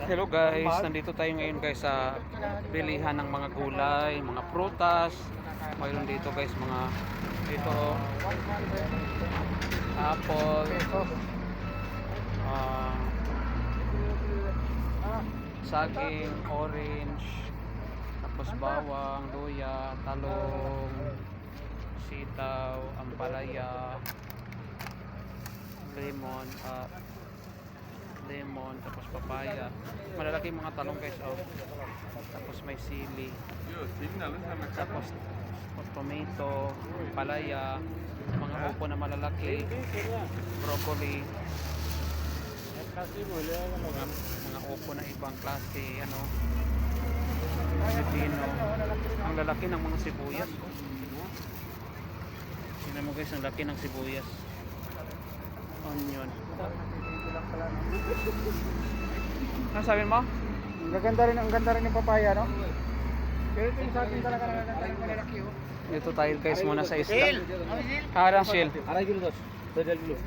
Hello guys, nandito tayo ngayon guys sa bilihan ng mga gulay, mga prutas. Mayroon dito guys mga dito apple, ah, saging, orange, tapos bawang, luya, talong, sitaw, ampalaya, lemon, tapos papaya. Malalaki mga talong guys, oh. Tapos may sili. Tapos tomato, palaya, mga upo na malalaki, broccoli, mga upo na ibang klase, ano, pipino. Ang lalaki ng mga sibuyas, oh. Tingnan mo guys, ang laki ng sibuyas. Onion. Ano sabi mo? Ang ganda rin yung papaya, no? Pero ito yung sa atin talaga ng malalaki, oh. Dito tayo guys muna sa isla. Harang shell. Aray dulu, dos. Dodol dulu.